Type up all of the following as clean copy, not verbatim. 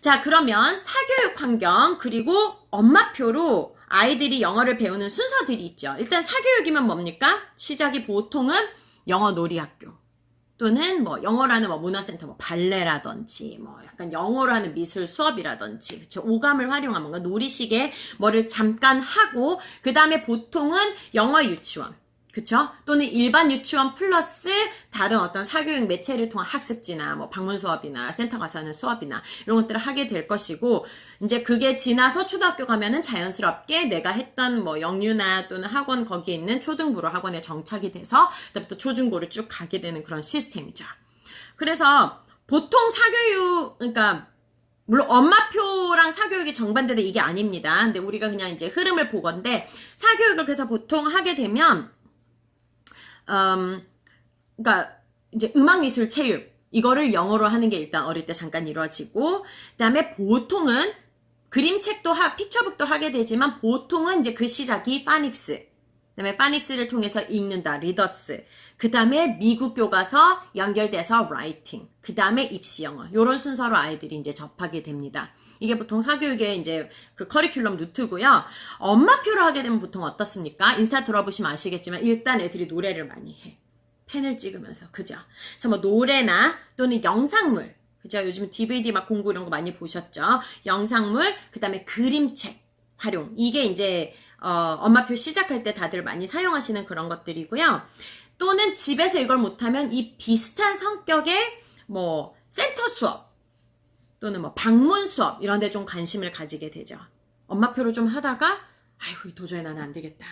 자, 그러면 사교육 환경 그리고 엄마표로 아이들이 영어를 배우는 순서들이 있죠. 일단 사교육이면 뭡니까? 시작이 보통은 영어 놀이학교 또는 뭐 영어라는 뭐 문화센터, 뭐 발레라든지 뭐 약간 영어로 하는 미술 수업이라든지 그쵸? 오감을 활용한 뭔가 놀이식의 뭐를 잠깐 하고 그 다음에 보통은 영어 유치원 그쵸? 또는 일반 유치원 플러스 다른 어떤 사교육 매체를 통한 학습지나 뭐 방문 수업이나 센터 가서 하는 수업이나 이런 것들을 하게 될 것이고 이제 그게 지나서 초등학교 가면은 자연스럽게 내가 했던 뭐 영유나 또는 학원 거기에 있는 초등부로 학원에 정착이 돼서 그다음부터 초중고를 쭉 가게 되는 그런 시스템이죠. 그래서 보통 사교육 그러니까 물론 엄마표랑 사교육이 정반대で이게 아닙니다. 근데 우리가 그냥 이제 흐름을 보건데 사교육을 그래서 보통 하게 되면 그러니까 이제 음악, 미술, 체육 이거를 영어로 하는 게 일단 어릴 때 잠깐 이루어지고 그다음에 보통은 그림책도 픽처북도 하게 되지만 보통은 이제 그 시작이 파닉스 그다음에 파닉스를 통해서 읽는다 리더스 그다음에 미국 교과서 연결돼서 라이팅 그다음에 입시 영어 요런 순서로 아이들이 이제 접하게 됩니다. 이게 보통 사교육의 이제 그 커리큘럼 루트고요. 엄마표로 하게 되면 보통 어떻습니까? 인스타 들어보시면 아시겠지만 일단 애들이 노래를 많이 해. 펜을 찍으면서 그죠? 그래서 뭐 노래나 또는 영상물 그죠? 요즘 DVD 막 공부 이런 거 많이 보셨죠? 영상물 그 다음에 그림책 활용 이게 이제 엄마표 시작할 때 다들 많이 사용하시는 그런 것들이고요. 또는 집에서 이걸 못하면 이 비슷한 성격의 뭐 센터 수업 또는 뭐 방문 수업 이런 데 좀 관심을 가지게 되죠. 엄마표로 좀 하다가 아이고 도저히 나는 안 되겠다.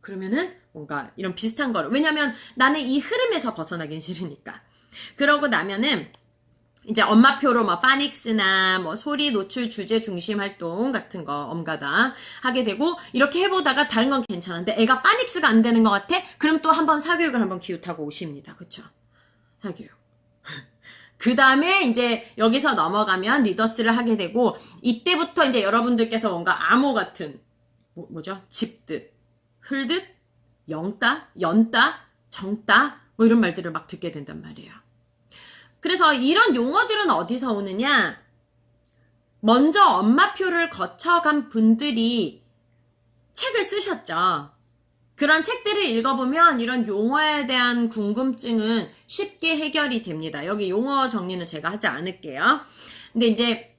그러면은 뭔가 이런 비슷한 거를 왜냐면 나는 이 흐름에서 벗어나긴 싫으니까. 그러고 나면은 이제 엄마표로 뭐 파닉스나 뭐 소리 노출 주제 중심 활동 같은 거 엄가다 하게 되고 이렇게 해보다가 다른 건 괜찮은데 애가 파닉스가 안 되는 것 같아? 그럼 또 한번 사교육을 한번 기웃하고 오십니다. 그쵸? 사교육. 그 다음에 이제 여기서 넘어가면 리더스를 하게 되고 이때부터 이제 여러분들께서 뭔가 암호 같은 뭐죠? 집듯, 흘듯, 영따, 연따, 정따 뭐 이런 말들을 막 듣게 된단 말이에요. 그래서 이런 용어들은 어디서 오느냐? 먼저 엄마표를 거쳐간 분들이 책을 쓰셨죠. 그런 책들을 읽어보면 이런 용어에 대한 궁금증은 쉽게 해결이 됩니다. 여기 용어 정리는 제가 하지 않을게요. 근데 이제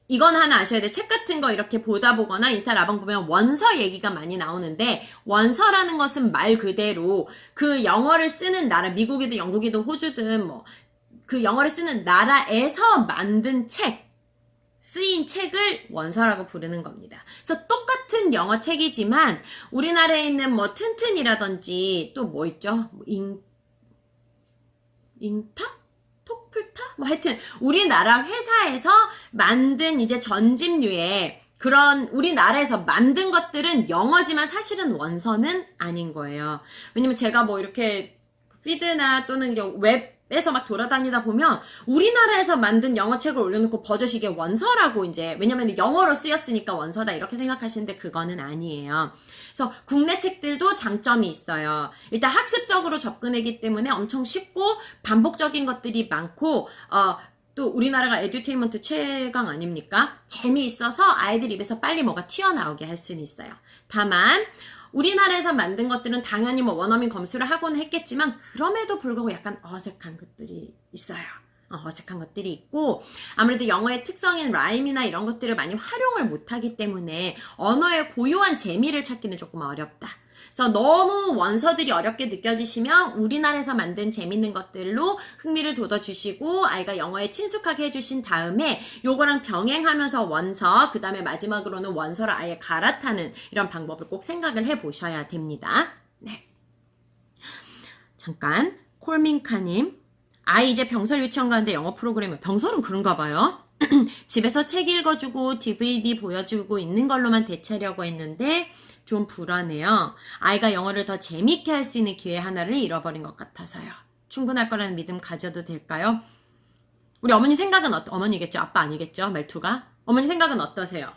이건 하나 아셔야 돼. 책 같은 거 이렇게 보다 보거나 인스타 라방 보면 원서 얘기가 많이 나오는데 원서라는 것은 말 그대로 그 영어를 쓰는 나라 미국이든 영국이든 호주든 뭐 그 영어를 쓰는 나라에서 만든 책 쓰인 책을 원서라고 부르는 겁니다. 그래서 똑같은 영어 책이지만 우리나라에 있는 뭐 튼튼이라든지 또 뭐 있죠? 뭐 인타? 톡플타? 뭐 하여튼 우리나라 회사에서 만든 이제 전집류의 그런 우리나라에서 만든 것들은 영어지만 사실은 원서는 아닌 거예요. 왜냐면 제가 뭐 이렇게 피드나 또는 웹에서 막 돌아다니다 보면 우리나라에서 만든 영어책을 올려놓고 버젓이 이게 원서라고 이제 왜냐면 영어로 쓰였으니까 원서다 이렇게 생각하시는데 그거는 아니에요. 그래서 국내 책들도 장점이 있어요. 일단 학습적으로 접근하기 때문에 엄청 쉽고 반복적인 것들이 많고 또 우리나라가 에듀테인먼트 최강 아닙니까? 재미있어서 아이들 입에서 빨리 뭐가 튀어나오게 할 수는 있어요. 다만 우리나라에서 만든 것들은 당연히 뭐 원어민 검수를 하고는 했겠지만 그럼에도 불구하고 약간 어색한 것들이 있어요. 어색한 것들이 있고 아무래도 영어의 특성인 라임이나 이런 것들을 많이 활용을 못하기 때문에 언어의 고유한 재미를 찾기는 조금 어렵다. 그래서 너무 원서들이 어렵게 느껴지시면 우리나라에서 만든 재밌는 것들로 흥미를 돋워주시고 아이가 영어에 친숙하게 해주신 다음에 요거랑 병행하면서 원서 그 다음에 마지막으로는 원서를 아예 갈아타는 이런 방법을 꼭 생각을 해보셔야 됩니다. 네. 잠깐 콜민카님 아이 이제 병설 유치원 가는데 영어 프로그램이 병설은 그런가 봐요. 집에서 책 읽어주고 DVD 보여주고 있는 걸로만 대체하려고 했는데 좀 불안해요. 아이가 영어를 더 재밌게 할 수 있는 기회 하나를 잃어버린 것 같아서요. 충분할 거라는 믿음 가져도 될까요? 우리 어머니 생각은 어머니겠죠? 아빠 아니겠죠? 말투가? 어머니 생각은 어떠세요?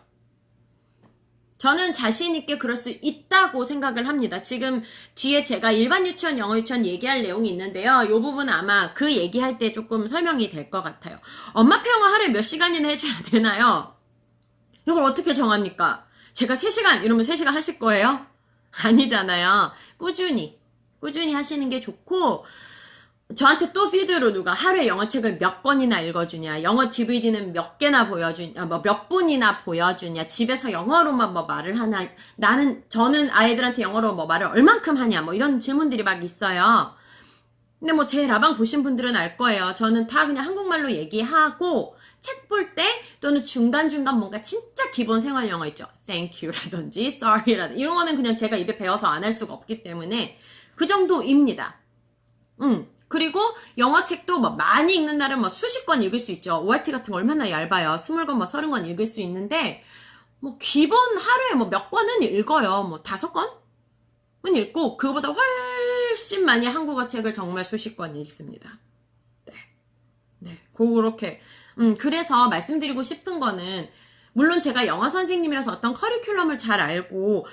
저는 자신 있게 그럴 수 있다고 생각을 합니다. 지금 뒤에 제가 일반 유치원, 영어 유치원 얘기할 내용이 있는데요. 이 부분은 아마 그 얘기할 때 조금 설명이 될 것 같아요. 엄마표 영어 하루에 몇 시간이나 해줘야 되나요? 이걸 어떻게 정합니까? 제가 3시간 이러면 3시간 하실 거예요? 아니잖아요. 꾸준히 하시는 게 좋고, 저한테 또 비디오로 누가 하루에 영어책을 몇 권이나 읽어주냐, 영어 DVD는 몇 개나 보여주냐, 뭐 몇 분이나 보여주냐, 집에서 영어로만 뭐 말을 하나, 저는 아이들한테 영어로 뭐 말을 얼만큼 하냐, 뭐 이런 질문들이 막 있어요. 근데 뭐 제 라방 보신 분들은 알 거예요. 저는 다 그냥 한국말로 얘기하고, 책 볼 때 또는 중간중간 뭔가 진짜 기본 생활 영어 있죠. Thank you라든지 sorry라든지 이런 거는 그냥 제가 입에 배워서 안 할 수가 없기 때문에 그 정도입니다. 그리고 영어책도 뭐 많이 읽는 날은 뭐 수십 권 읽을 수 있죠. ORT 같은 거 얼마나 얇아요. 20권, 뭐 30권 읽을 수 있는데, 뭐 기본 하루에 뭐 몇 권은 읽어요. 뭐 5권은 읽고, 그거보다 훨씬 많이 한국어 책을 정말 수십 권 읽습니다. 네. 그렇게. 그래서 말씀드리고 싶은 거는, 물론 제가 영어 선생님이라서 어떤 커리큘럼을 잘 알고,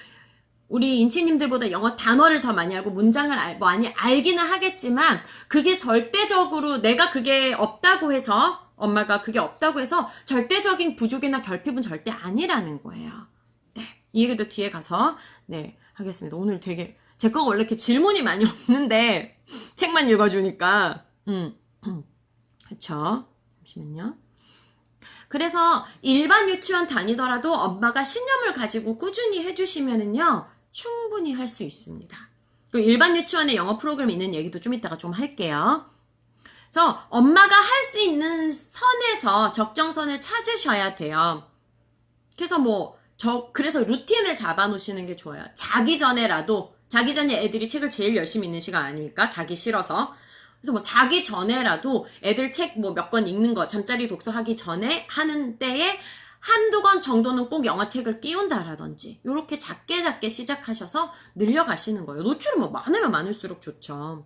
우리 인치님들보다 영어 단어를 더 많이 알고 문장을 많이 알기는 하겠지만 그게 절대적으로 내가 그게 없다고 해서 엄마가 그게 없다고 해서 절대적인 부족이나 결핍은 절대 아니라는 거예요. 네, 이 얘기도 뒤에 가서 네 하겠습니다. 오늘 되게 제 거가 원래 이렇게 질문이 많이 없는데 책만 읽어주니까 그쵸? 잠시만요. 그래서 일반 유치원 다니더라도 엄마가 신념을 가지고 꾸준히 해주시면은요 충분히 할 수 있습니다. 일반 유치원에 영어 프로그램이 있는 얘기도 좀 이따가 좀 할게요. 그래서 엄마가 할 수 있는 선에서 적정선을 찾으셔야 돼요. 그래서 그래서 루틴을 잡아 놓으시는 게 좋아요. 자기 전에 애들이 책을 제일 열심히 읽는 시간 아닙니까? 자기 싫어서. 그래서 자기 전에라도 애들 책 몇 권 읽는 거, 잠자리 독서하기 전에 하는 때에 한두 권 정도는 꼭 영어책을 끼운다라든지 요렇게 작게 시작하셔서 늘려가시는 거예요. 노출은 많으면 많을수록 좋죠.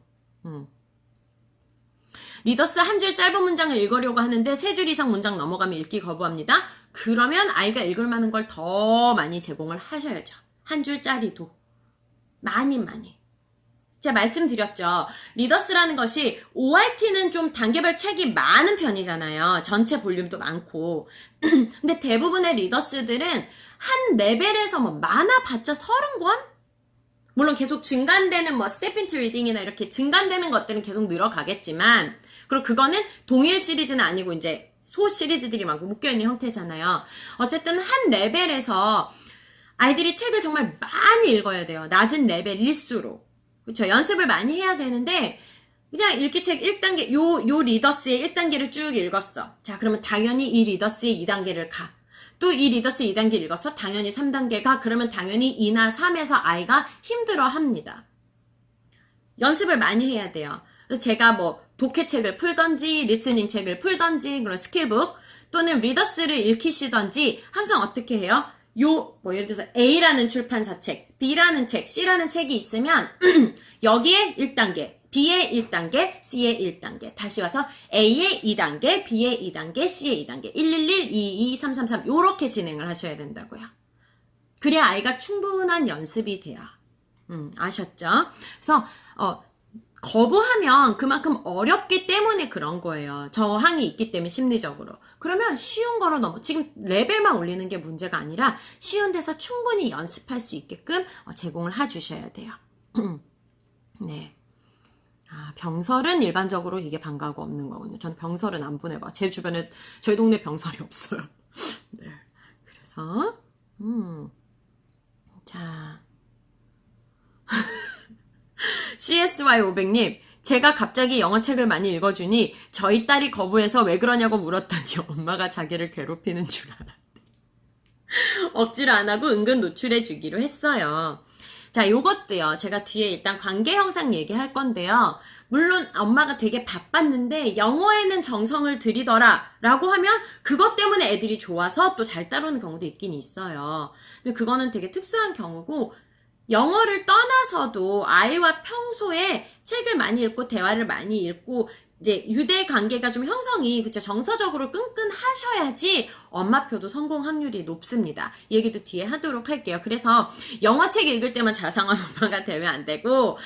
리더스 한 줄 짧은 문장을 읽으려고 하는데 3줄 이상 문장 넘어가면 읽기 거부합니다. 그러면 아이가 읽을 만한 걸 더 많이 제공을 하셔야죠. 한 줄짜리도 많이. 제가 말씀드렸죠. 리더스라는 것이 ORT는 좀 단계별 책이 많은 편이잖아요. 전체 볼륨도 많고. 근데 대부분의 리더스들은 한 레벨에서 많아봤자 30권? 물론 계속 증간되는 step into reading이나 이렇게 증간되는 것들은 계속 늘어가겠지만, 그리고 그거는 동일 시리즈는 아니고 이제 소 시리즈들이 많고 묶여있는 형태잖아요. 어쨌든 한 레벨에서 아이들이 책을 정말 많이 읽어야 돼요. 낮은 레벨일수록. 그렇죠. 연습을 많이 해야 되는데 그냥 읽기책 1단계 요 리더스의 1단계를 쭉 읽었어. 자, 그러면 당연히 이 리더스의 2단계를 가. 또 이 리더스의 2단계를 읽었어. 당연히 3단계 가. 그러면 당연히 2나 3에서 아이가 힘들어합니다. 연습을 많이 해야 돼요. 그래서 제가 독해책을 풀던지 리스닝 책을 풀던지 그런 스킬북 또는 리더스를 읽히시던지 항상 어떻게 해요? 예를 들어서 A라는 출판사 책, B라는 책, C라는 책이 있으면 여기에 1단계, B의 1단계, C의 1단계, 다시 와서 A의 2단계, B의 2단계, C의 2단계, 111, 22, 333 요렇게 진행을 하셔야 된다고요. 그래야 아이가 충분한 연습이 돼요. 아셨죠? 그래서 거부하면 그만큼 어렵기 때문에 그런 거예요. 저항이 있기 때문에 심리적으로. 그러면 쉬운 거로 지금 레벨만 올리는 게 문제가 아니라 쉬운 데서 충분히 연습할 수 있게끔 제공을 해주셔야 돼요. 네. 병설은 일반적으로 이게 방과후가 없는 거군요. 전 병설은 안 보내봐. 제 주변에 저희 동네 병설이 없어요. 네. 그래서 자 CSY500님, 제가 갑자기 영어책을 많이 읽어주니 저희 딸이 거부해서 왜 그러냐고 물었더니 엄마가 자기를 괴롭히는 줄 알았대. 억지로 안 하고 은근 노출해 주기로 했어요. 자, 요것도요. 제가 뒤에 일단 관계 형상 얘기할 건데요. 물론 엄마가 되게 바빴는데 영어에는 정성을 들이더라 라고 하면 그것 때문에 애들이 좋아서 또 잘 따르는 경우도 있긴 있어요. 근데 그거는 되게 특수한 경우고 영어를 떠나서도 아이와 평소에 책을 많이 읽고 대화를 많이 읽고 이제 유대 관계가 좀 형성이 그쵸 정서적으로 끈끈하셔야지 엄마표도 성공 확률이 높습니다. 이 얘기도 뒤에 하도록 할게요. 그래서 영어책 읽을 때만 자상한 엄마가 되면 안 되고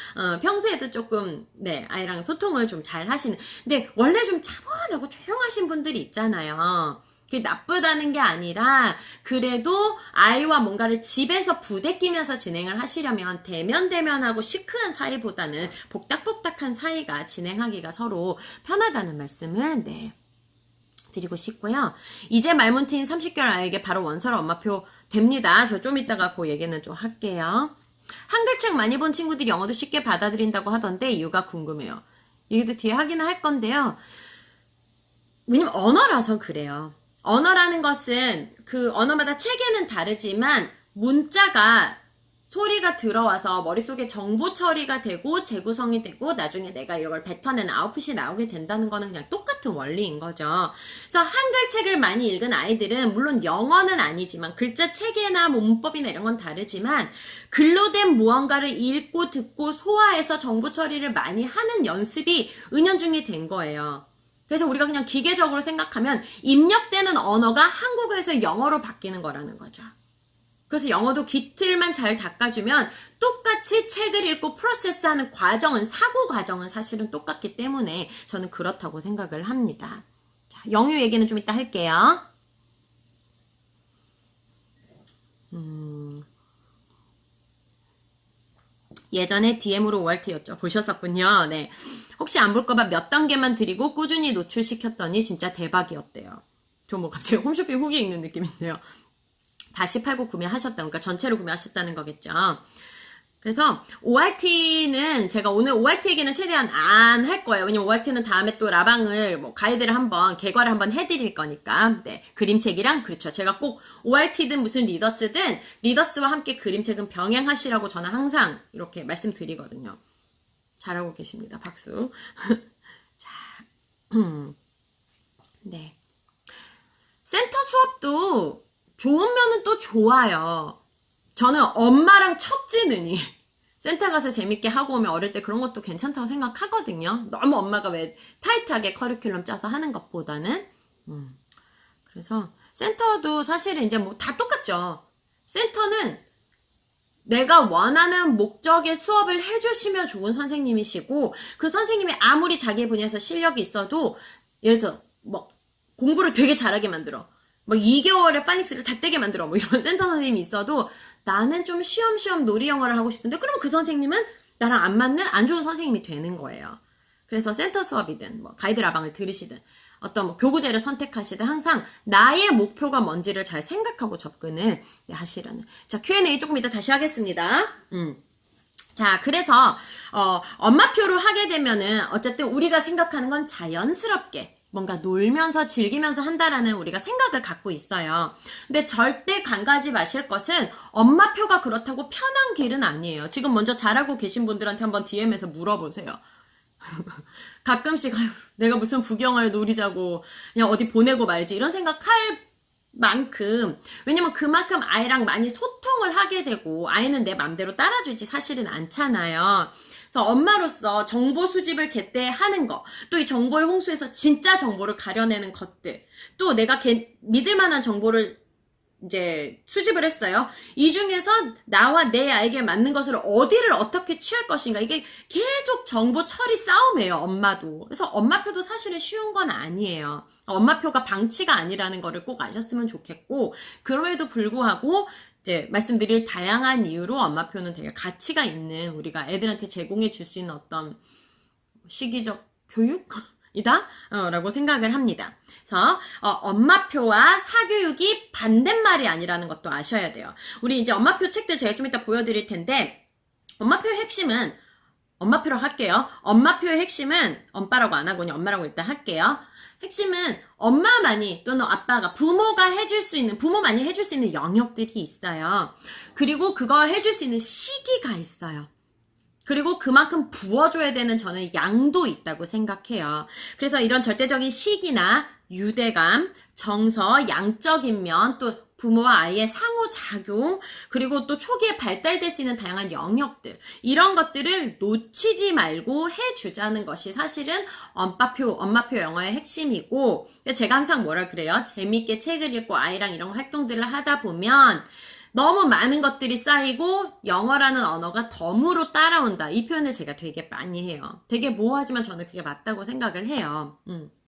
평소에도 조금 네 아이랑 소통을 좀 잘 하시는. 근데 원래 좀 차분하고 조용하신 분들이 있잖아요. 그게 나쁘다는 게 아니라 그래도 아이와 뭔가를 집에서 부대끼면서 진행을 하시려면 대면대면하고 시크한 사이보다는 복닥복닥한 사이가 진행하기가 서로 편하다는 말씀을 네 드리고 싶고요. 이제 말문트인 30개월 아이에게 바로 원서로 엄마표 됩니다. 저 좀 이따가 그 얘기는 좀 할게요. 한글책 많이 본 친구들이 영어도 쉽게 받아들인다고 하던데 이유가 궁금해요. 얘기도 뒤에 하긴 할 건데요. 왜냐면 언어라서 그래요. 언어라는 것은 그 언어마다 체계는 다르지만 문자가 소리가 들어와서 머릿속에 정보 처리가 되고 재구성이 되고 나중에 내가 이걸 뱉어내는 아웃풋이 나오게 된다는 거는 그냥 똑같은 원리인 거죠. 그래서 한글책을 많이 읽은 아이들은 물론 영어는 아니지만 글자 체계나 문법이나 이런 건 다르지만 글로 된 무언가를 읽고 듣고 소화해서 정보 처리를 많이 하는 연습이 은연중에 된 거예요. 그래서 우리가 그냥 기계적으로 생각하면 입력되는 언어가 한국어에서 영어로 바뀌는 거라는 거죠. 그래서 영어도 귀틀만 잘 닦아주면 똑같이 책을 읽고 프로세스하는 과정은 사고 과정은 사실은 똑같기 때문에 저는 그렇다고 생각을 합니다. 자, 영유 얘기는 좀 이따 할게요. 예전에 DM으로 ORT였죠. 보셨었군요. 네. 혹시 안 볼까봐 몇 단계만 드리고 꾸준히 노출시켰더니 진짜 대박이었대요. 저 뭐 갑자기 홈쇼핑 후기 읽는 느낌인데요. 다시 팔고 구매하셨다. 그러니까 전체로 구매하셨다는 거겠죠. 그래서 ORT는 제가 오늘 ORT 얘기는 최대한 안 할 거예요. 왜냐면 ORT는 다음에 또 라방을 뭐 가이드를 한번 개괄을 한번 해드릴 거니까. 네, 그림책이랑 그렇죠. 제가 꼭 ORT든 무슨 리더스든 리더스와 함께 그림책은 병행하시라고 저는 항상 이렇게 말씀드리거든요. 잘하고 계십니다. 박수. 자, 네. 센터 수업도 좋은 면은 또 좋아요. 저는 엄마랑 첩지느니 센터 가서 재밌게 하고 오면 어릴 때 그런 것도 괜찮다고 생각하거든요. 너무 엄마가 왜 타이트하게 커리큘럼 짜서 하는 것보다는. 그래서 센터도 사실은 이제 뭐 다 똑같죠. 센터는 내가 원하는 목적의 수업을 해주시면 좋은 선생님이시고 그 선생님이 아무리 자기 분야에서 실력이 있어도 예를 들어 뭐 공부를 되게 잘하게 만들어. 뭐 2개월에 파닉스를 다 떼게 만들어. 뭐 이런 센터 선생님이 있어도 나는 좀 쉬엄쉬엄 놀이 영어를 하고 싶은데 그러면 그 선생님은 나랑 안 맞는 안 좋은 선생님이 되는 거예요. 그래서 센터 수업이든 뭐 가이드 라방을 들으시든 어떤 뭐 교구제를 선택하시든 항상 나의 목표가 뭔지를 잘 생각하고 접근을 하시라는. 자, Q&A 조금 이따 다시 하겠습니다. 자, 그래서 엄마표로 하게 되면은 어쨌든 우리가 생각하는 건 자연스럽게 뭔가 놀면서 즐기면서 한다라는 우리가 생각을 갖고 있어요. 근데 절대 간과하지 마실 것은 엄마표가 그렇다고 편한 길은 아니에요. 지금 먼저 잘하고 계신 분들한테 한번 DM에서 물어보세요. 가끔씩 내가 무슨 부경을 노리자고 그냥 어디 보내고 말지 이런 생각할 만큼 왜냐면 그만큼 아이랑 많이 소통을 하게 되고 아이는 내 맘대로 따라주지 사실은 않잖아요. 그래서 엄마로서 정보 수집을 제때 하는 거, 또 이 정보의 홍수에서 진짜 정보를 가려내는 것들, 또 내가 믿을 만한 정보를 이제 수집을 했어요. 이 중에서 나와 내 아이에게 맞는 것을 어디를 어떻게 취할 것인가 이게 계속 정보 처리 싸움이에요. 엄마도. 그래서 엄마표도 사실은 쉬운 건 아니에요. 엄마표가 방치가 아니라는 거를 꼭 아셨으면 좋겠고 그럼에도 불구하고 이제 말씀드릴 다양한 이유로 엄마표는 되게 가치가 있는 우리가 애들한테 제공해 줄 수 있는 어떤 시기적 교육? 이다? 라고 생각을 합니다. 그래서 엄마표와 사교육이 반대말이 아니라는 것도 아셔야 돼요. 우리 이제 엄마표 책들 제가 좀 이따 보여드릴 텐데 엄마표의 핵심은 엄마표라고 할게요. 엄마표의 핵심은 엄빠라고 안 하고 그냥 엄마라고 일단 할게요. 핵심은 엄마만이 또는 아빠가 부모가 해줄 수 있는 부모만이 해줄 수 있는 영역들이 있어요. 그리고 그거 해줄 수 있는 시기가 있어요. 그리고 그만큼 부어줘야 되는 저는 양도 있다고 생각해요. 그래서 이런 절대적인 시기나 유대감, 정서, 양적인 면, 또 부모와 아이의 상호작용, 그리고 또 초기에 발달될 수 있는 다양한 영역들, 이런 것들을 놓치지 말고 해주자는 것이 사실은 엄마표 영어의 핵심이고, 제가 항상 뭐라 그래요? 재밌게 책을 읽고 아이랑 이런 활동들을 하다 보면 너무 많은 것들이 쌓이고 영어라는 언어가 덤으로 따라온다. 이 표현을 제가 되게 많이 해요. 되게 모호하지만 저는 그게 맞다고 생각을 해요.